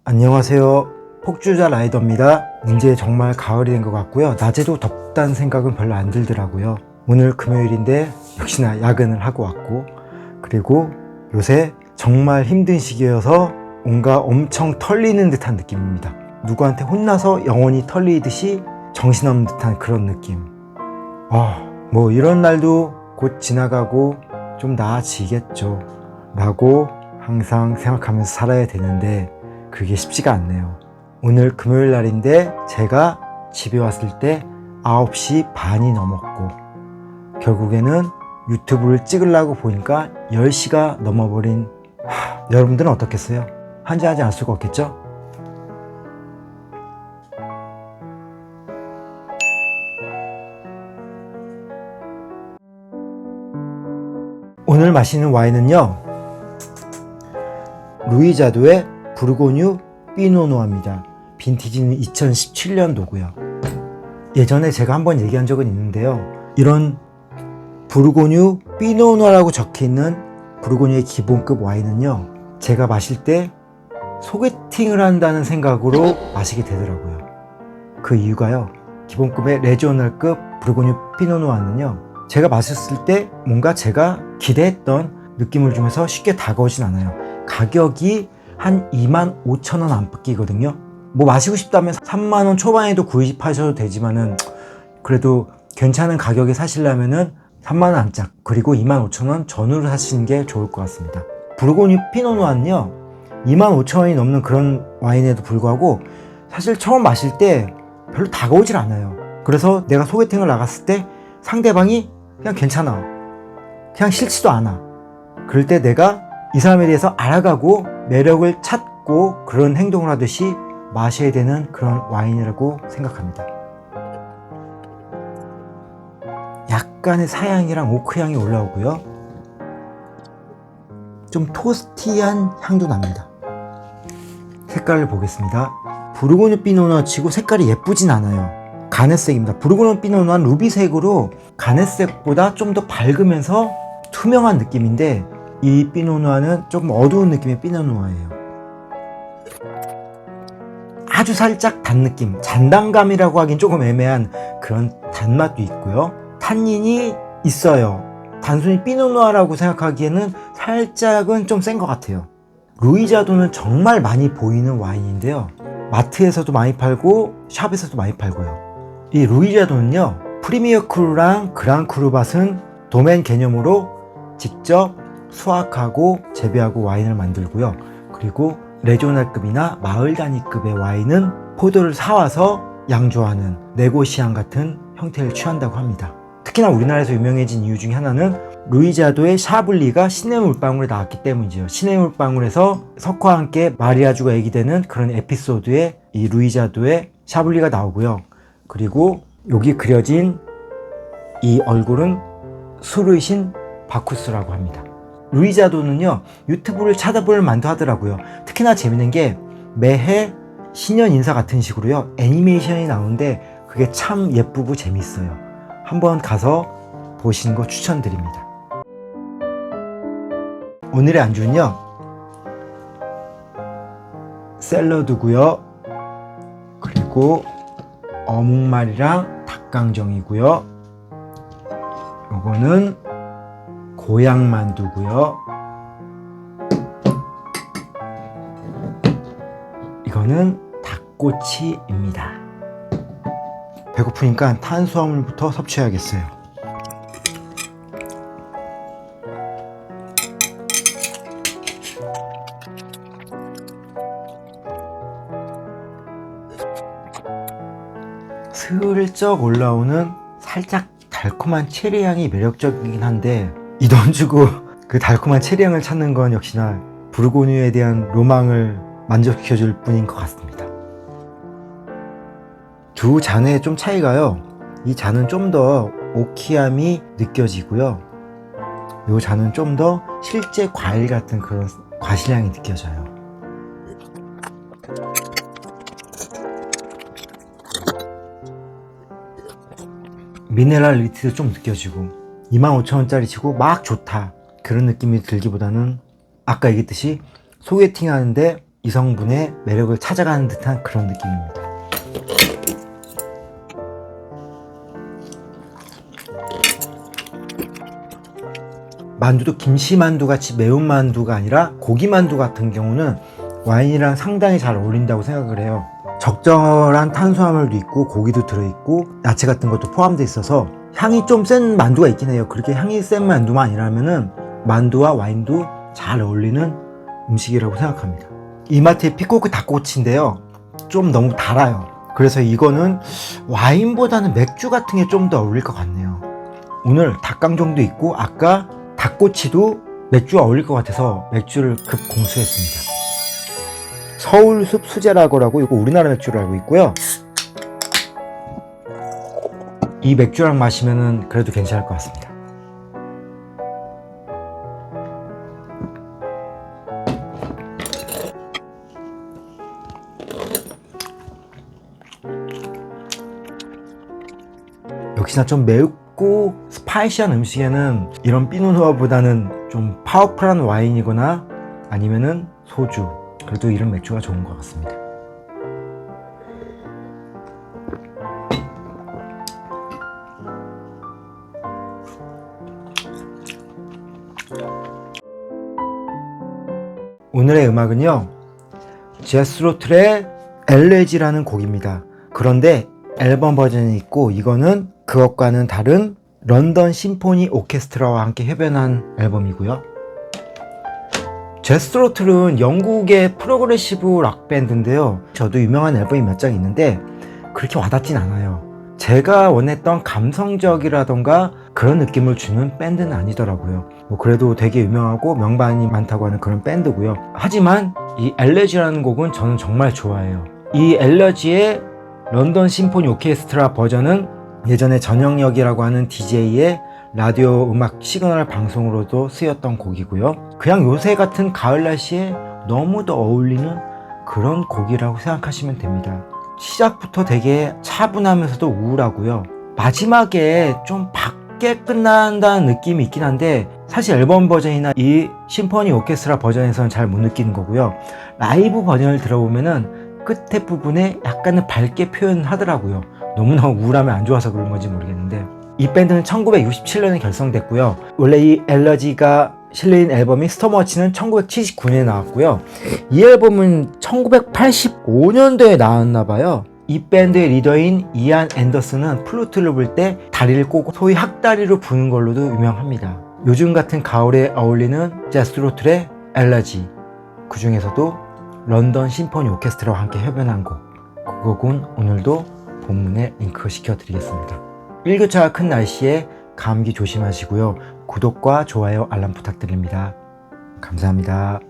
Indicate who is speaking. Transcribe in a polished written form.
Speaker 1: 안녕하세요. 폭주자 라이더입니다. 이제 정말 가을이 된 것 같고요. 낮에도 덥다는 생각은 별로 안 들더라고요. 오늘 금요일인데 역시나 야근을 하고 왔고, 그리고 요새 정말 힘든 시기여서 뭔가 엄청 털리는 듯한 느낌입니다. 누구한테 혼나서 영혼이 털리듯이 정신없는 듯한 그런 느낌. 뭐 이런 날도 곧 지나가고 좀 나아지겠죠 라고 항상 생각하면서 살아야 되는데 그게 쉽지가 않네요. 오늘 금요일 날인데 제가 집에 왔을 때 9시 반이 넘었고, 결국에는 유튜브를 찍으려고 보니까 10시가 넘어버린, 여러분들은 어떻겠어요? 한잔하지 않을 수가 없겠죠? 오늘 마시는 와인은요, 루이자도의 부르고뉴 피노누아입니다. 빈티지는 2017년도고요. 예전에 제가 한번 얘기한 적은 있는데요, 이런 부르고뉴 피노누아라고 적혀있는 부르고뉴의 기본급 와인은요, 제가 마실 때 소개팅을 한다는 생각으로 마시게 되더라고요. 그 이유가요, 기본급의 레지오넬급 부르고뉴 피노누아는요, 제가 마셨을 때 뭔가 제가 기대했던 느낌을 주면서 쉽게 다가오진 않아요. 가격이 한 25,000원 안팎이거든요. 뭐 마시고 싶다면 3만원 초반에도 구입하셔도 되지만은, 그래도 괜찮은 가격에 사시려면은 3만원 안짝, 그리고 25,000원 전후로 사시는 게 좋을 것 같습니다. 부르고뉴 피노누아는요, 25,000원이 넘는 그런 와인에도 불구하고 사실 처음 마실 때 별로 다가오질 않아요. 그래서 내가 소개팅을 나갔을 때 상대방이 그냥 괜찮아, 그냥 싫지도 않아, 그럴 때 내가 이 사람에 대해서 알아가고 매력을 찾고 그런 행동을 하듯이 마셔야 되는 그런 와인이라고 생각합니다. 약간의 사향이랑 오크향이 올라오고요, 좀 토스티한 향도 납니다. 색깔을 보겠습니다. 부르고뉴 피노누아 치고 색깔이 예쁘진 않아요. 가넷색입니다. 부르고뉴 피노누아는 루비색으로 가넷색보다 좀 더 밝으면서 투명한 느낌인데, 이 피노누아는 조금 어두운 느낌의 피노누아예요. 아주 살짝 단 느낌, 잔단감이라고 하긴 조금 애매한 그런 단맛도 있고요. 탄닌이 있어요. 단순히 피노누아라고 생각하기에는 살짝은 좀 센 것 같아요. 루이자도는 정말 많이 보이는 와인인데요, 마트에서도 많이 팔고 샵에서도 많이 팔고요. 이 루이자도는요, 프리미어 크루랑 그랑 크루밭은 도메인 개념으로 직접 수확하고 재배하고 와인을 만들고요. 그리고 레지오넬급이나 마을 단위급의 와인은 포도를 사와서 양조하는 네고시앙 같은 형태를 취한다고 합니다. 특히나 우리나라에서 유명해진 이유 중에 하나는 루이자도의 샤블리가 신의 물방울에 나왔기 때문이죠. 신의 물방울에서 석화와 함께 마리아주가 얘기되는 그런 에피소드에 이 루이자도의 샤블리가 나오고요. 그리고 여기 그려진 이 얼굴은 수르신 바쿠스라고 합니다. 루이자도는요, 유튜브를 찾아볼 만도 하더라고요. 특히나 재밌는 게 매해 신년 인사 같은 식으로요, 애니메이션이 나오는데 그게 참 예쁘고 재밌어요. 한번 가서 보시는 거 추천드립니다. 오늘의 안주는요, 샐러드고요, 그리고 어묵말이랑 닭강정이고요, 요거는 고향만두고요, 이거는 닭꼬치입니다. 배고프니까 탄수화물부터 섭취해야겠어요. 슬쩍 올라오는 살짝 달콤한 체리향이 매력적이긴 한데, 이 돈 주고 그 달콤한 체리향을 찾는 건 역시나 부르고뉴에 대한 로망을 만족시켜줄 뿐인 것 같습니다. 두 잔의 좀 차이가요, 이 잔은 좀 더 오키함이 느껴지고요, 이 잔은 좀 더 실제 과일 같은 그런 과실향이 느껴져요. 미네랄리티도 좀 느껴지고, 25,000원짜리 치고 막 좋다 그런 느낌이 들기보다는, 아까 얘기했듯이 소개팅 하는데 이성분의 매력을 찾아가는 듯한 그런 느낌입니다. 만두도 김치만두 같이 매운 만두가 아니라 고기만두 같은 경우는 와인이랑 상당히 잘 어울린다고 생각을 해요. 적절한 탄수화물도 있고 고기도 들어있고 야채 같은 것도 포함되어 있어서 향이 좀 센 만두가 있긴 해요. 그렇게 향이 센 만두만 아니라면은 만두와 와인도 잘 어울리는 음식이라고 생각합니다. 이마트의 피코크 닭꼬치인데요, 좀 너무 달아요. 그래서 이거는 와인보다는 맥주 같은 게 좀 더 어울릴 것 같네요. 오늘 닭강정도 있고 아까 닭꼬치도 맥주와 어울릴 것 같아서 맥주를 급 공수했습니다. 서울숲 수제라거라고, 이거 우리나라 맥주로 알고 있고요. 이 맥주랑 마시면은 그래도 괜찮을 것 같습니다. 역시나 좀 맵고 스파이시한 음식에는 이런 피노누아보다는 좀 파워풀한 와인이거나 아니면은 소주, 그래도 이런 맥주가 좋은 것 같습니다. 오늘의 음악은요, 제스로틀의 엘레지라는 곡입니다. 그런데 앨범 버전이 있고 이거는 그것과는 다른 런던 심포니 오케스트라와 함께 협연한 앨범이고요. 제스로틀은 영국의 프로그레시브 락 밴드인데요, 저도 유명한 앨범이 몇 장 있는데 그렇게 와닿진 않아요. 제가 원했던 감성적이라던가 그런 느낌을 주는 밴드는 아니더라고요. 그래도 되게 유명하고 명반이 많다고 하는 그런 밴드고요. 하지만 이 엘레지라는 곡은 저는 정말 좋아해요. 이 엘레지의 런던 심포니 오케스트라 버전은 예전에 전영역이라고 하는 DJ의 라디오 음악 시그널 방송으로도 쓰였던 곡이고요. 그냥 요새 같은 가을 날씨에 너무도 어울리는 그런 곡이라고 생각하시면 됩니다. 시작부터 되게 차분하면서도 우울하고요. 마지막에 좀 밝게 끝난다는 느낌이 있긴 한데 사실 앨범 버전이나 이 심포니 오케스트라 버전에서는 잘 못 느끼는 거고요. 라이브 버전을 들어보면은 끝에 부분에 약간은 밝게 표현하더라고요. 너무나 우울하면 안 좋아서 그런 건지 모르겠는데, 이 밴드는 1967년에 결성됐고요. 원래 이 엘러지가 실린 앨범이 스톰워치는 1979년에 나왔고요. 이 앨범은 1985년도에 나왔나봐요. 이 밴드의 리더인 이안 앤더슨은 플루트를 불 때 다리를 꼬고 소위 학다리로 부는 걸로도 유명합니다. 요즘 같은 가을에 어울리는 제스로틀의 엘러지, 그 중에서도 런던 심포니 오케스트라와 함께 협연한 곡, 그 곡은 오늘도 본문에 링크 시켜드리겠습니다. 일교차가 큰 날씨에 감기 조심하시고요. 구독과 좋아요, 알람 부탁드립니다. 감사합니다.